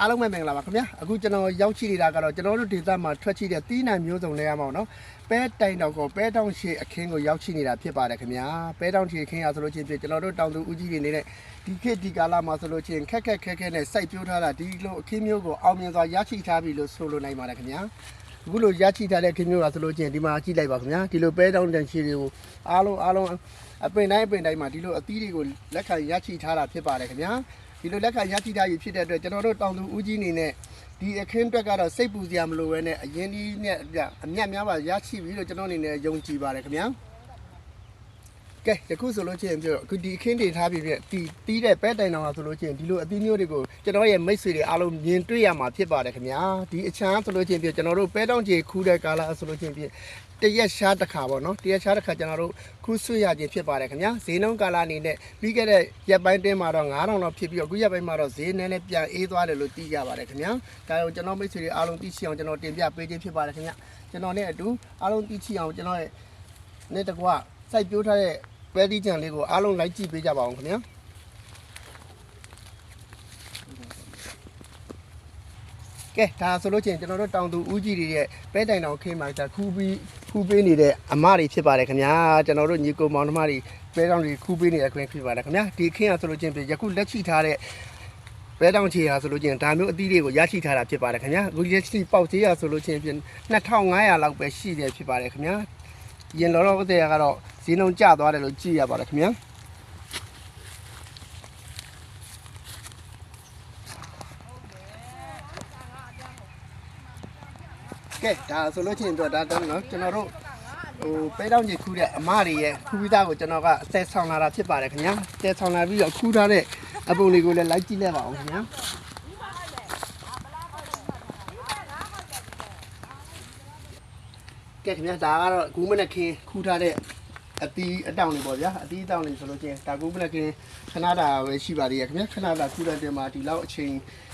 အားလုံးပဲမင်္ဂလာပါခင်ဗျာအခုကျွန်တော်ရောက်ရှိနေတာကတော့ကျွန်တော်တို့ဒေသမှာထွက်ရှိတဲ့တီးနှံမျိုးစုံတွေရမှာပေါ့နော်ပဲတိုင်တော်ကိုပဲတောင်ရှည်အခင်းကိုရောက်ရှိနေတာဖြစ်ပါတယ်ခင်ဗျာပဲတောင်ရှည်အခင်းရဆိုလို့ချင်းပြကျွန်တော်တို့တောင်သူဦးကြီးတွေနေတဲ့ဒီခေတ်ဒီကာလမှာဆိုလို့ချင်းခက်နဲ့စိုက်ပျိုးထားတာဒီလိုအခင်းမျိုးကိုအောင်မြင်စွာရရှိထားပြီလို့ဆိုလိုနိုင်ပါတယ်ခင်ဗျာအခုလိုရရှိထားတဲ့အခင်းမျိုးကဆိုလို့ချင်းဒီမှာကြည့်လိုက်ပါခင်ဗျာဒီလိုပဲတောင်တန်ရှည်တွေကိုအားလုံးအပင်တိုင်းမှာဒီလိုအသီးတွေကိုလက်ခံရရှိထားတာဖြစ်ပါတယ်ခင်ဗျာဒီလိုလက်ခံရရှိထားရဖြစ်တဲ့အတွက်ကျွန်တော်တို့တောင်သူဦးကြီးနေနဲ့ဒီအခင်းအတွက်ကတော့စိတ်ပူစရာမလိုဘဲနဲ့အရင်ဒီနဲ့အမြတ်များပါရရှိပြီလို့ကျွန်တော်အနေနဲ့ယုံကြည်ပါတယ်ခင်ဗျာကဲယခုဆိုလို့ချင်းပြောအခုဒီအခင်းတွေထားပြီးပြတီးတဲ့ပဲတိုင်တော်ဆိုလို့ချင်းဒီလိုအသီးမျိုးတွေကိုကျွန်တော်ရဲ့မိတ်ဆွေတွေအားလုံးမြင်တွေ့ရမှာဖြစ်ပါတယ်ခင်ဗျာဒီအချမ်းဆိုလို့ချင်းပြကျွန်တော်တို့ပဲတောင်ကြီးခူးတဲ့ကာလဆိုလို့ချင်းပြတရက်ရှားတစ်ခါပေါ့နော်တရက်ရှားတစ်ခါကျွန်တော်တို့ခူးဆွေးရခြင်းဖြစ်ပါတယ်ခင်ဗျာဈေးနှုန်းကာလအနေနဲ့ပြီးခဲ့တဲ့ရက်ပိုင်းတင်းမှာတော့9000လောက်ဖြစ်ပြီးအခုရက်ပိုင်းမှာတော့ဈေးနည်းနည်းပြန်အေးသွားတယ်လို့သိရပါတယ်ခင်ဗျာဒါကြောင့်ကျွန်တော်မိတ်ဆွေတွေအားလုံးသိရှိအောင်ကျွန်တော်တင်ပြပေးခြင်းဖြစ်ပါတယ်ခင်ဗျာကျွန်တော်နဲ့အတူအားလုံးသိရှိအောင်ကျွန်တော်ရဲ့နေ့တကွစိုက်ပျိုးထားတဲ့ပဲတီးကြံလေးကိုအားလုံးလိုက်ကြည့်ပေးကြပါအောင်ခင်ဗျာကဲဒါဆိုလို့ချင်းကျွန်တော်တို့တောင်သူဦးကြီးတွေရဲ့ပဲတိုင်တောင်ခင်းမှာခူးပေးနေတဲ့အမတွေဖြစ်ပါတယ်ခင်ဗျာကျွန်တော်တို့ညီကိုမောင်နှမတွေပဲတောင်တွေခူးပေးနေတဲ့ခွင့်ဖြစ်ပါတယ်ခင်ဗျာဒီခင်းရဆိုလို့ချင်းယခုလက်ရှိထားတဲ့ပဲတောင်ချေရဆိုလို့ချင်းဒါမျိုးအသီးတွေကိုရရှိထားတာဖြစ်ပါတယ်ခင်ဗျာအခုလက်ရှိပေါက်ချေရဆိုလို့ချင်း2500လောက်ပဲရှိတယ်ဖြစ်ပါတယ်ခင်ဗျာရင်လောတဲ့ကတော့ဈေးနှုန်းကျသွားတယ်လို့ကြည့်ရပါတယ်ခင်ဗျာကဲဒါဆိုလို့ချင်းတော့ဒါတော့နော်ကျွန်တော်တို့ပဲတောင်ကြီးခူးတဲ့အမတွေရဲ့ခူးပြီးသားကိုကျွန်တော်ကအသက်ဆောင်လာတာဖြစ်ပါတယ်ခင်ဗျာတဲဆောင်လာပြီးတော့ခူးထားတဲ့အပုံလေးကိုလည်းလိုက်ကြည့်လိုက်ပါအောင်ခင်ဗျာကဲခင်ဗျာဒါကတော့ဂူးမနဲ့ခင်းခူးထားတဲ့အတီးအတောင်တွေပေါ့ဗျာအတီးအတောင်တွေဆိုလို့ချင်းဒါဂူးမနဲ့ခင်းခဏတာပဲရှိပါသေးတယ်ခင်ဗျာခဏတာခူးတဲ့တင်မှာဒီလောက်အချိန်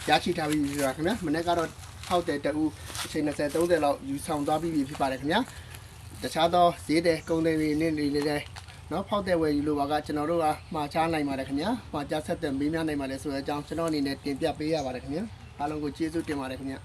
ရရှိထားပြီးပြီခင်ဗျာမနေ့ကတော့ဟောက်တဲ့တူအချိန်20-30လောက်ယူဆောင်သွားပြီးဖြစ်ပါတယ်ခင်ဗျာတခြားသောဈေးတဲ့ကုန်တွေနဲ့နေလေနော်ဖောက်တဲ့ဝယ်ယူလို့ပါကကျွန်တော်တို့ကမှာချနိုင်ပါတယ်ခင်ဗျာမှာချဆက်တဲ့မေးမြန်းနိုင်ပါတယ်ဆိုတဲ့အကြောင်းကျွန်တော်အနေနဲ့တင်ပြပေးရပါတယ်ခင်ဗျာအားလုံးကိုကျေးဇူးတင်ပါတယ်ခင်ဗျာ